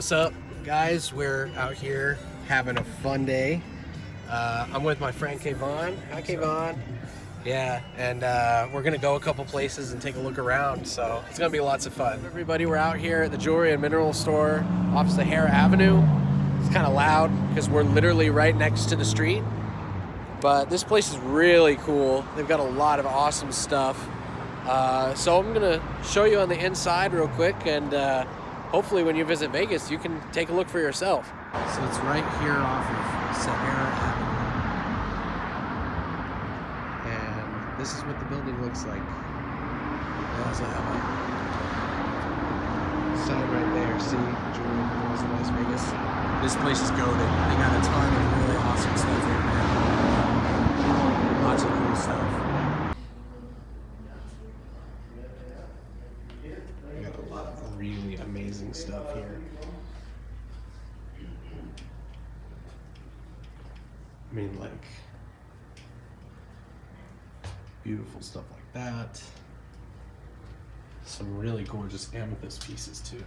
What's up, guys? We're out here having a fun day. I'm with my friend Kayvon. Hi, Kayvon. Yeah, and we're gonna go a couple places and take a look around, so it's gonna be lots of fun. Everybody, we're out here at the Jewelry and Mineral Store off Sahara Avenue. It's kind of loud because we're literally right next to the street, but this place is really cool. They've got a lot of awesome stuff. So I'm gonna show you on the inside real quick, and hopefully when you visit Vegas, you can take a look for yourself. So it's right here off of Sahara Avenue. And this is what the building looks like. They also have a sign right there, see, Jewelry and Minerals in Las Vegas. This place is goated. They got a ton of really awesome stuff here, man. Lots of cool stuff. Really amazing stuff here. I mean, like, beautiful stuff like that. Some really gorgeous amethyst pieces too.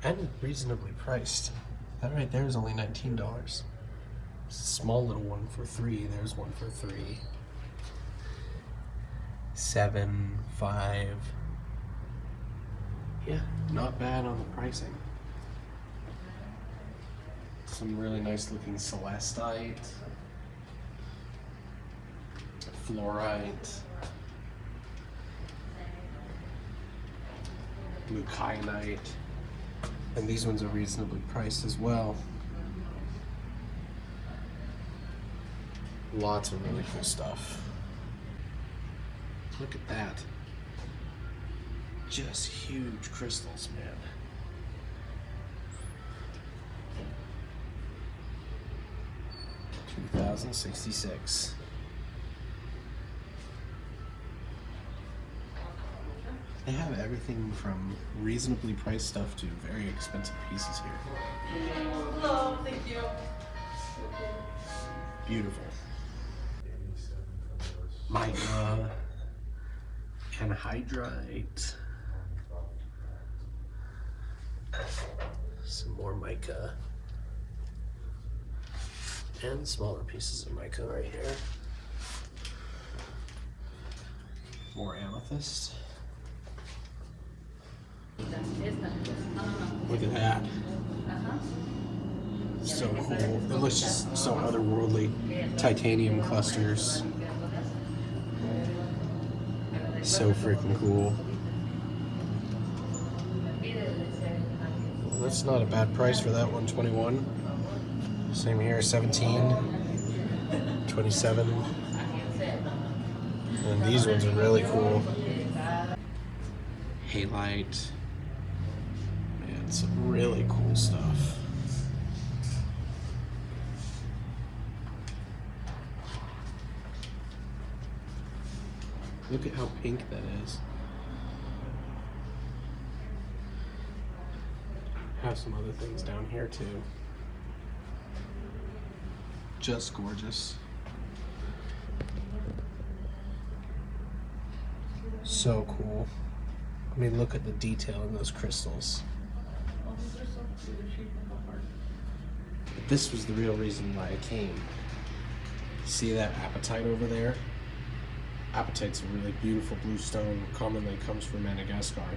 And reasonably priced. That right there is only $19. It's a small little one for $3. There's one for $3. 7, 5. Yeah, not bad on the pricing. Some really nice looking celestite, fluorite, blue kyanite, and these ones are reasonably priced as well. Lots of really cool stuff. Look at that. Just huge crystals, man. $2,066. They have everything from reasonably priced stuff to very expensive pieces here. Hello, thank you. Beautiful. Mica. Anhydrite. Some more mica. And smaller pieces of mica right here. More amethyst. Look at that. So cool. It looks just so otherworldly. Titanium clusters. So freaking cool. Well, that's not a bad price for that one. 21. Same here, 17, 27. And these ones are really cool. Halite. Man, some really cool stuff. Look at how pink that is. Have some other things down here too. Just gorgeous. So cool. I mean, look at the detail in those crystals. But this was the real reason why I came. See that apatite over there? Apatite's a really beautiful blue stone, commonly comes from Madagascar.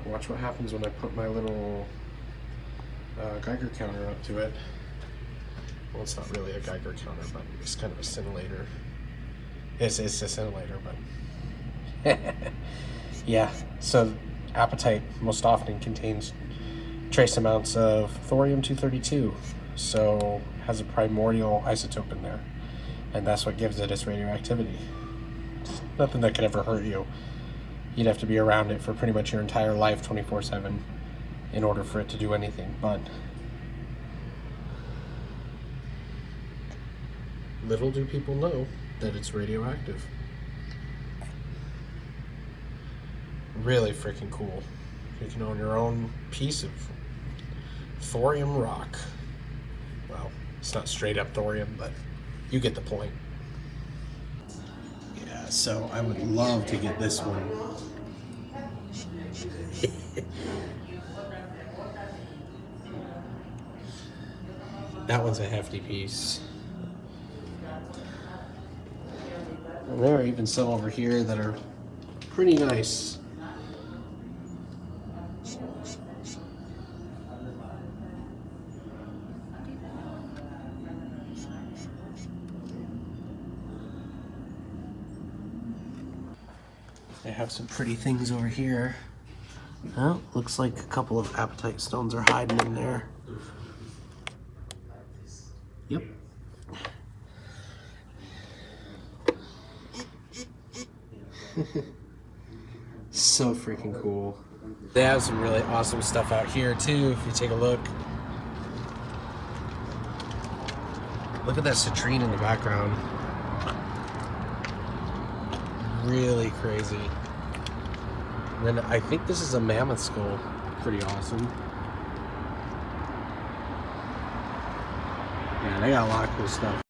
Watch what happens when I put my little Geiger counter up to it. Well, it's not really a Geiger counter, but it's kind of a scintillator. It's a scintillator, but yeah. So apatite most often contains trace amounts of thorium-232, so has a primordial isotope in there, and that's what gives it its radioactivity. Nothing that could ever hurt you. You'd have to be around it for pretty much your entire life 24/7 in order for it to do anything, but little do people know that it's radioactive. Really freaking cool. You can own your own piece of thorium rock. Well, it's not straight up thorium, but you get the point. So I would love to get this one. That one's a hefty piece. And there are even some over here that are pretty nice. They have some pretty things over here. Oh, looks like a couple of apatite stones are hiding in there. Yep. So freaking cool. They have some really awesome stuff out here too, if you take a look. Look at that citrine in the background. Really crazy. And then I think this is a mammoth skull. Pretty awesome. Yeah, they got a lot of cool stuff.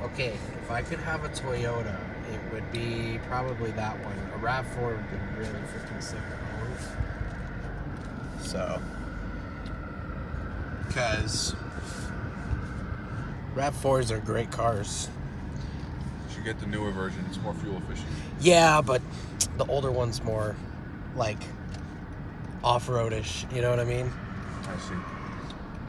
Okay, if I could have a Toyota, it would be probably that one. A RAV4 would be really freaking sick to own. So, because RAV4s are great cars. You should get the newer version. It's more fuel efficient. Yeah, but the older one's more like off-roadish. You know what I mean? I see.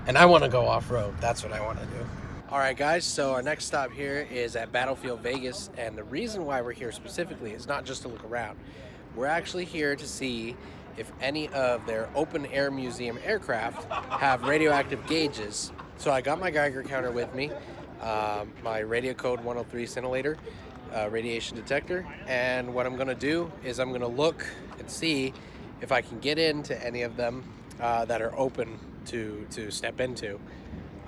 And I want to go off-road. That's what I want to do. All right, guys, so our next stop here is at Battlefield Vegas, and the reason why we're here specifically is not just to look around. We're actually here to see if any of their open-air museum aircraft have radioactive gauges. So I got my Geiger counter with me, my radio code 103 scintillator, radiation detector, and what I'm going to do is I'm going to look and see if I can get into any of them that are open to step into.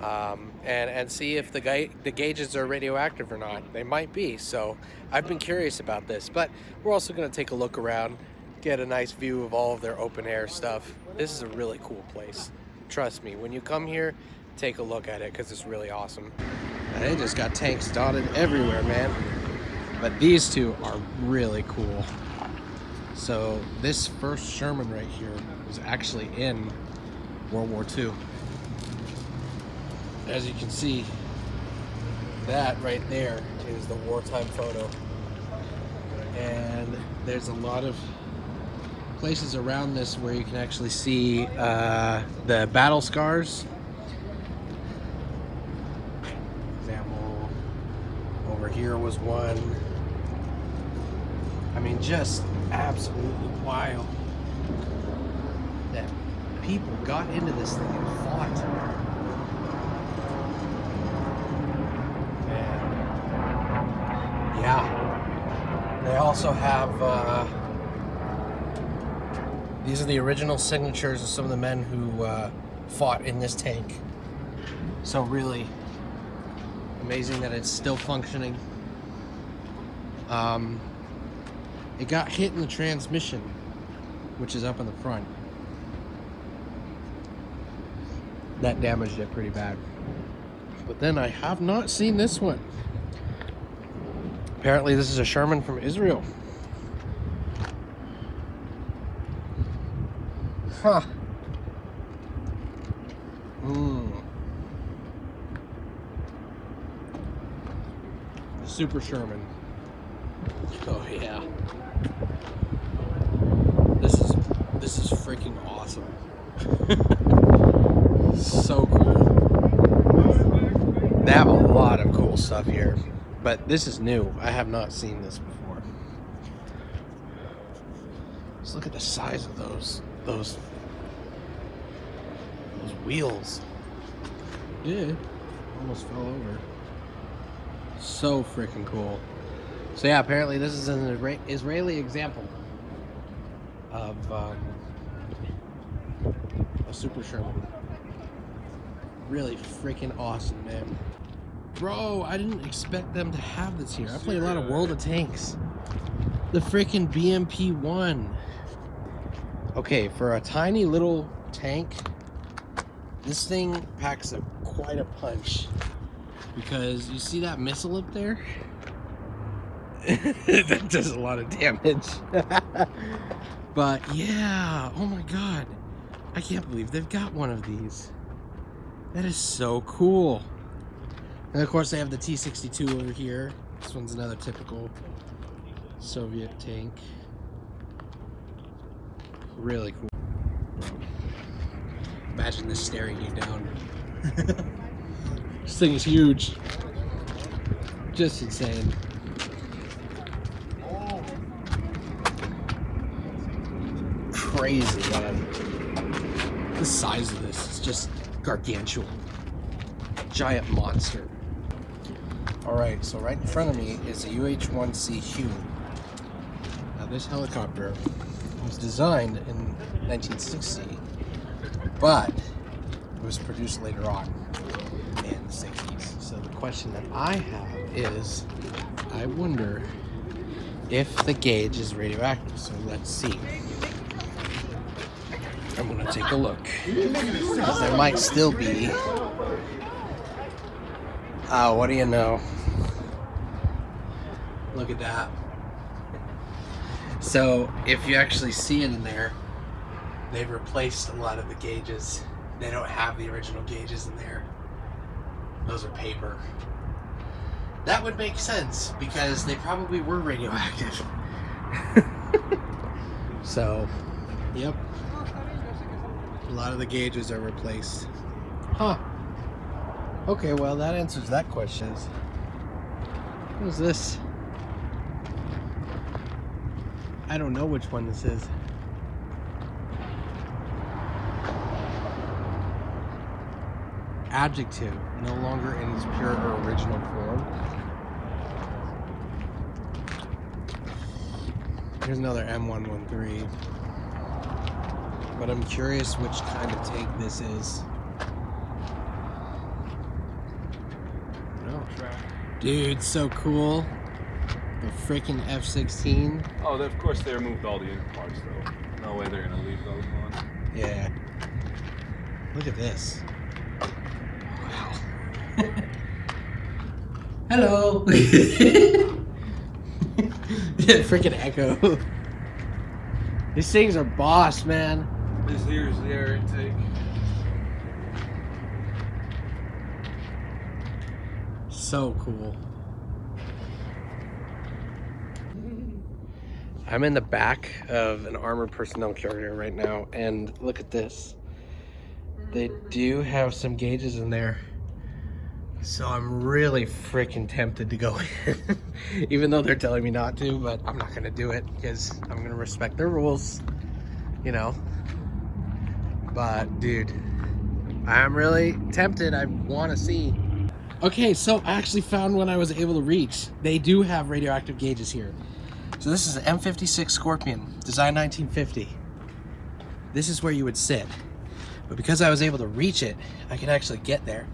And see if the gauges are radioactive or not. They might be, so I've been curious about this, but we're also going to take a look around, get a nice view of all of their open air stuff. This is a really cool place. Trust me, when you come here, take a look at it because it's really awesome. And they just got tanks dotted everywhere, man. But these two are really cool. So this first Sherman right here was actually in World War II. As you can see, that right there is the wartime photo. And there's a lot of places around this where you can actually see the battle scars. For example, over here was one. I mean, just absolutely wild that people got into this thing and fought. Yeah, they also have, these are the original signatures of some of the men who fought in this tank. So really amazing that it's still functioning. It got hit in the transmission, which is up in the front. That damaged it pretty bad. But then I have not seen this one. Apparently this is a Sherman from Israel. Huh. Super Sherman. Oh yeah. This is freaking awesome. So cool. They have a lot of cool stuff here. But this is new. I have not seen this before. Just look at the size of those wheels. Yeah, almost fell over. So freaking cool. So yeah, apparently this is an Israeli example of a Super Sherman. Really freaking awesome, man. Bro, I didn't expect them to have this here. I play a lot of World of Tanks. The freaking BMP-1. Okay, for a tiny little tank, this thing packs quite a punch. Because you see that missile up there? That does a lot of damage. But yeah, oh my god. I can't believe they've got one of these. That is so cool. And of course they have the T-62 over here. This one's another typical Soviet tank. Really cool. Imagine this staring you down. This thing is huge. Just insane. Crazy, man. The size of this is just gargantuan. Giant monster. Alright, so right in front of me is a UH-1C Hume. Now this helicopter was designed in 1960, but it was produced later on in the 60s. So the question that I have is, I wonder if the gauge is radioactive. So let's see. I'm gonna take a look. Because there might still be. Oh, what do you know? Look at that. So if you actually see it in there, they've replaced a lot of the gauges. They don't have the original gauges in there. Those are paper. That would make sense because they probably were radioactive. So, yep. A lot of the gauges are replaced. Huh. Okay, well that answers that question. What is this? I don't know which one this is. Adjective, no longer in its pure or original form. Here's another M113. But I'm curious which kind of tank this is. No. Dude, so cool. The freaking F-16. Oh, of course they removed all the inner parts though. No way they're gonna leave those on. Yeah. Look at this. Wow. Hello. Freaking Echo. These things are boss, man. This here's the air intake. So cool. I'm in the back of an armored personnel carrier right now, and look at this. They do have some gauges in there. So I'm really freaking tempted to go in. Even though they're telling me not to, but I'm not gonna do it because I'm gonna respect their rules, you know. But dude, I'm really tempted. I want to see. Okay, so I actually found one I was able to reach. They do have radioactive gauges here. So this is an M56 Scorpion, designed 1950. This is where you would sit. But because I was able to reach it, I can actually get there.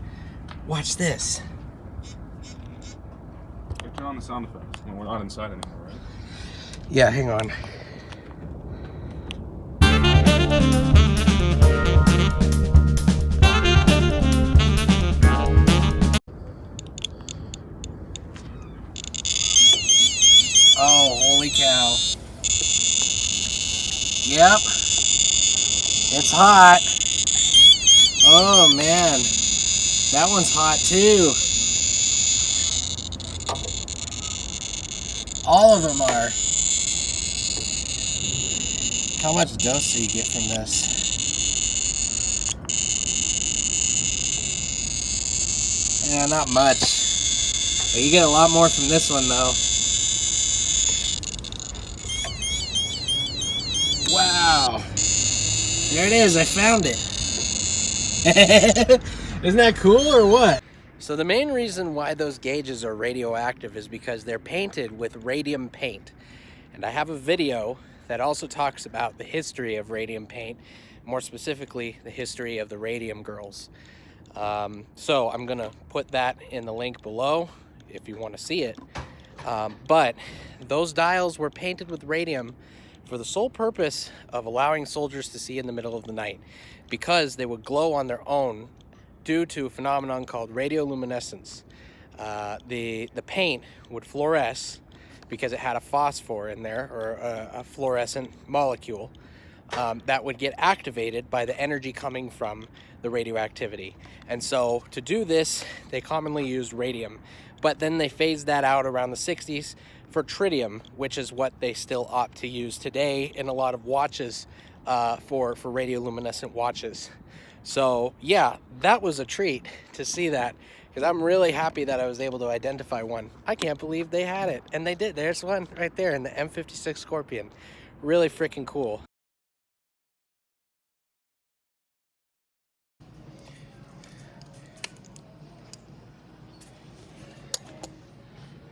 Watch this. Turn on the sound effects. No, we're not inside anymore, right? Yeah, hang on. Oh, holy cow. Yep. It's hot. Oh, man. That one's hot, too. All of them are. How much dose do you get from this? Yeah, not much. But you get a lot more from this one, though. Wow. There it is, I found it. Isn't that cool or what? So the main reason why those gauges are radioactive is because they're painted with radium paint. And I have a video that also talks about the history of radium paint, more specifically the history of the Radium Girls. So I'm gonna put that in the link below if you want to see it. But those dials were painted with radium for the sole purpose of allowing soldiers to see in the middle of the night, because they would glow on their own due to a phenomenon called radioluminescence. The paint would fluoresce because it had a phosphor in there, or a fluorescent molecule that would get activated by the energy coming from the radioactivity. And so to do this, they commonly used radium, but then they phased that out around the 60s for tritium, which is what they still opt to use today in a lot of watches, for radioluminescent watches. So yeah, that was a treat to see that, because I'm really happy that I was able to identify one. I can't believe they had it, and they did. There's one right there in the M56 Scorpion. Really freaking cool.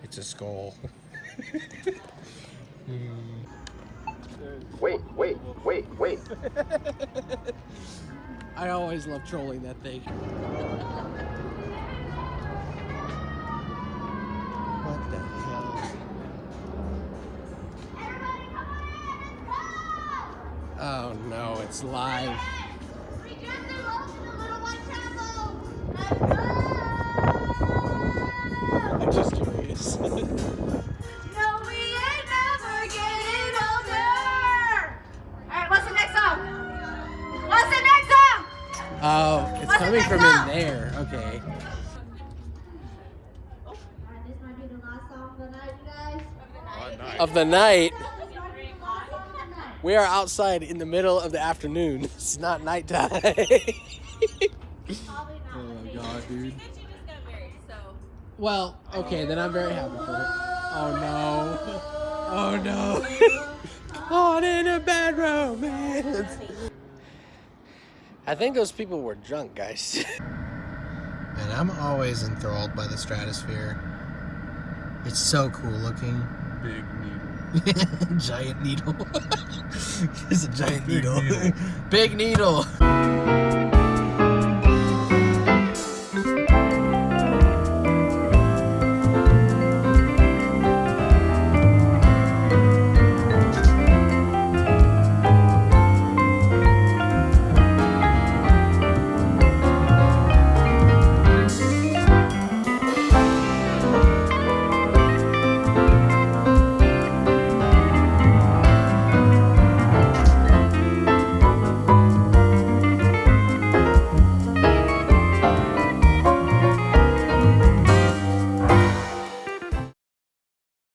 It's a skull. Wait. I always love trolling that thing. What the hell? Oh no, it's live. I'm just curious. No, we ain't never getting older. All right, what's the next song? What's the next song? Oh, it's What's the coming next from song? in there. Okay. This might be the last song of the night, you guys. Of the night. This might be the last song of the night. We are outside in the middle of the afternoon. It's not nighttime. Probably not. Oh my god, dude. She just got married, so. Well, okay, then I'm very happy for her. Oh no. Oh no. Caught in a bad romance. I think those people were drunk, guys. And I'm always enthralled by the stratosphere. It's so cool looking. Big needle. Giant needle. It's a giant needle. Big needle.